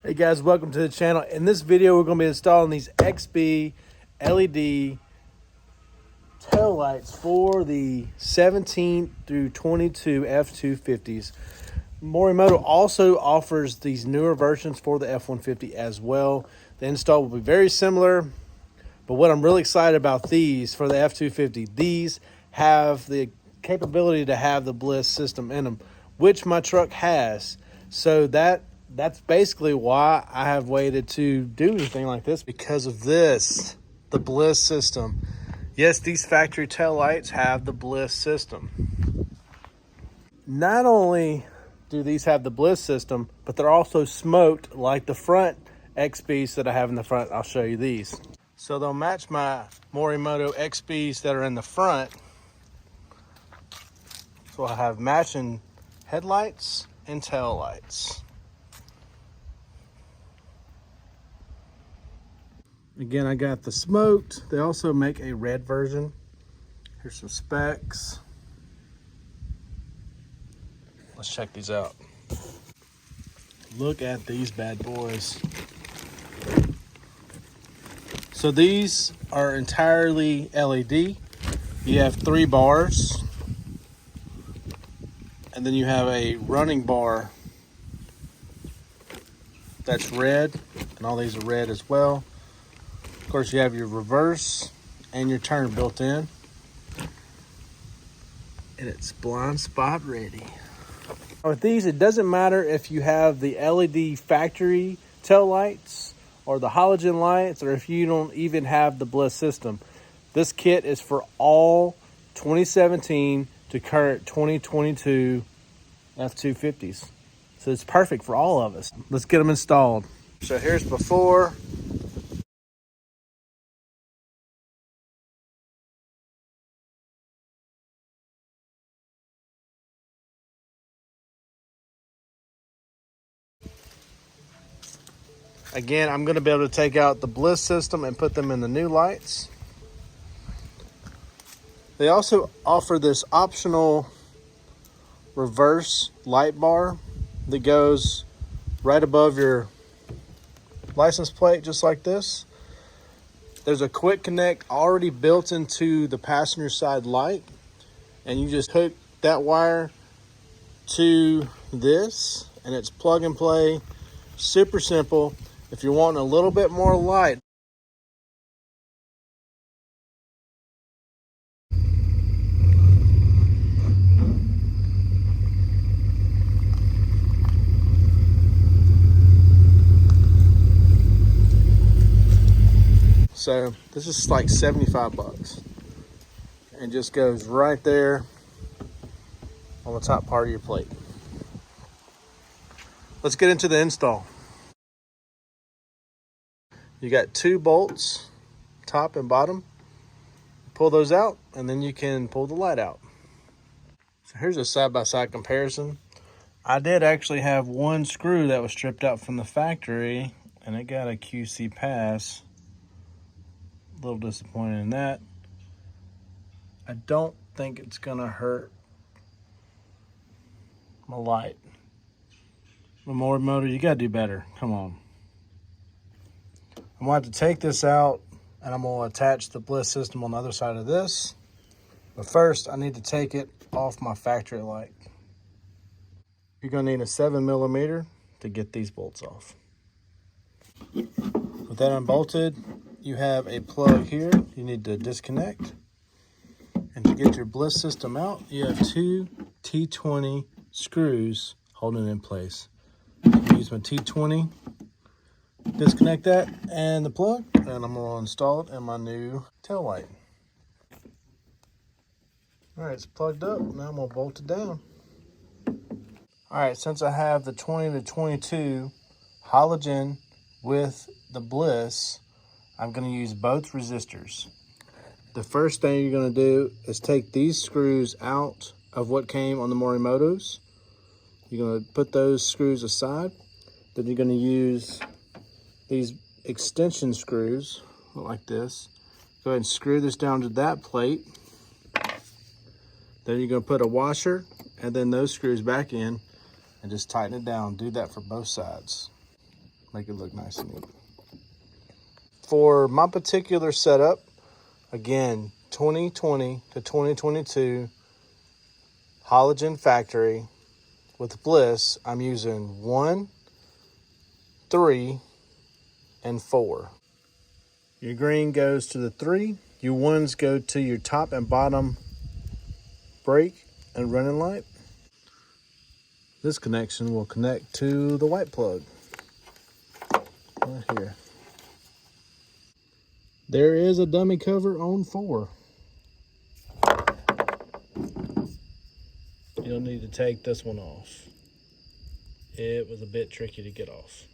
Hey guys, welcome to the channel. In this video, we're going to be installing these XB LED tail lights for the 17 through 22 F250s. Morimotto also offers these newer versions for the F150 as well. The install will be very similar, but what I'm really excited about these for the F250, these have the capability to have the bliss system in them, which my truck has. So that's basically why I have waited to do anything like this, because of this, the bliss system. Yes, these factory tail lights have the bliss system. Not only do these have the bliss system, but they're also smoked like the front XBs that I have in the front. I'll show you these. So they'll match my Morimotto XBs that are in the front. So I have matching headlights and tail lights. Again, I got the smoked. They also make a red version. Here's some specs. Let's check these out. Look at these bad boys. So these are entirely LED. You have 3 bars, and then you have a running bar that's red, and all these are red as well. Of course, you have your reverse and your turn built in, and it's blind spot ready. With these, it doesn't matter if you have the LED factory tail lights or the halogen lights, or if you don't even have the bliss system. This kit is for all 2017 to current 2022 F250s. So it's perfect for all of us. Let's get them installed. So here's before. Again, I'm going to be able to take out the bliss system and put them in the new lights. They also offer this optional reverse light bar that goes right above your license plate, just like this. There's a quick connect already built into the passenger side light, and you just hook that wire to this, and it's plug and play. Super simple. If you're wanting a little bit more light, so this is like 75 bucks, and just goes right there on the top part of your plate. Let's get into the install. You got 2 bolts, top and bottom. Pull those out, and then you can pull the light out. So here's a side-by-side comparison. I did actually have one screw that was stripped out from the factory, and it got a QC pass. A little disappointed in that. I don't think it's gonna hurt my light. But Morimotto, you gotta do better. Come on. I'm going to have to take this out, and I'm going to attach the bliss system on the other side of this. But first, I need to take it off my factory light. You're going to need a 7mm to get these bolts off. With that unbolted, you have a plug here you need to disconnect. And to get your bliss system out, you have 2 T20 screws holding it in place. I use my T20. Disconnect that and the plug, and I'm going to install it in my new tail light. All right, it's plugged up. Now I'm going to bolt it down. All right, since I have the 20 to 22 halogen with the bliss, I'm going to use both resistors. The first thing you're going to do is take these screws out of what came on the Morimottos. You're going to put those screws aside. Then you're going to use these extension screws like this. Go ahead and screw this down to that plate. Then you're going to put a washer and then those screws back in and just tighten it down. Do that for both sides. Make it look nice and neat. For my particular setup, again, 2020 to 2022 halogen factory with bliss, I'm using 1, 3, and 4. Your green goes to the 3, your 1s go to your top and bottom brake and running light. This connection will connect to the white plug right here. There is a dummy cover on 4. You'll need to take this one off. It was a bit tricky to get off,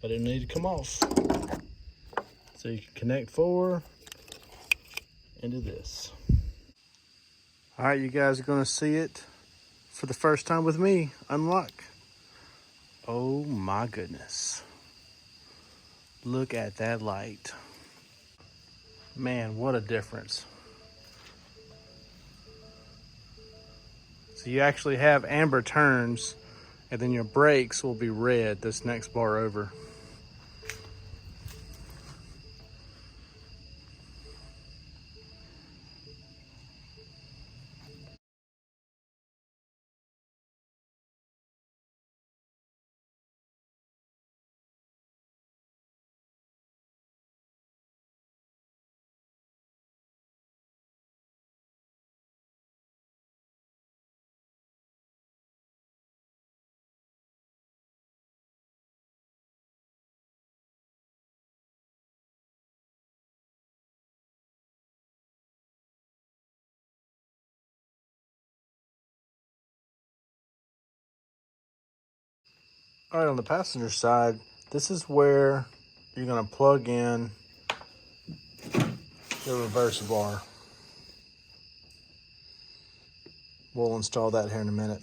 but it needed to come off. So you can connect 4 into this. All right, you guys are gonna see it for the first time with me unlock. Oh my goodness. Look at that light. Man, what a difference. So you actually have amber turns, and then your brakes will be red this next bar over. All right, on the passenger side, this is where you're gonna plug in the reverse bar. We'll install that here in a minute.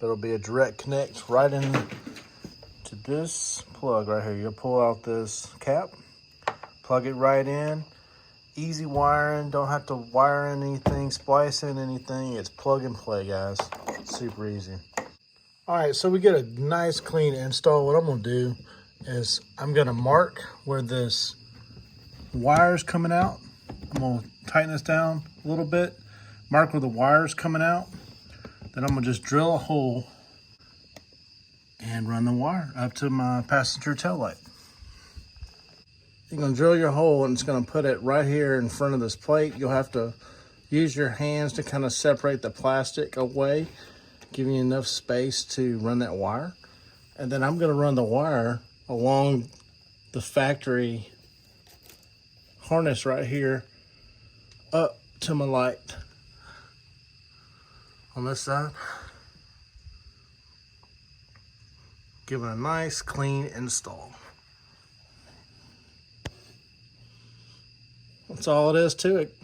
But it'll be a direct connect right in to this plug right here. You'll pull out this cap, plug it right in. Easy wiring, don't have to wire in anything, splice in anything. It's plug and play, guys. Super easy. All right, so we get a nice clean install. What I'm gonna do is I'm gonna mark where this wire's coming out. I'm gonna tighten this down a little bit, mark where the wire's coming out. Then I'm gonna just drill a hole and run the wire up to my passenger tail light. You're gonna drill your hole and it's gonna put it right here in front of this plate. You'll have to use your hands to kind of separate the plastic away, giving you enough space to run that wire. And then I'm gonna run the wire along the factory harness right here up to my light on this side. Give it a nice clean install. That's all it is to it.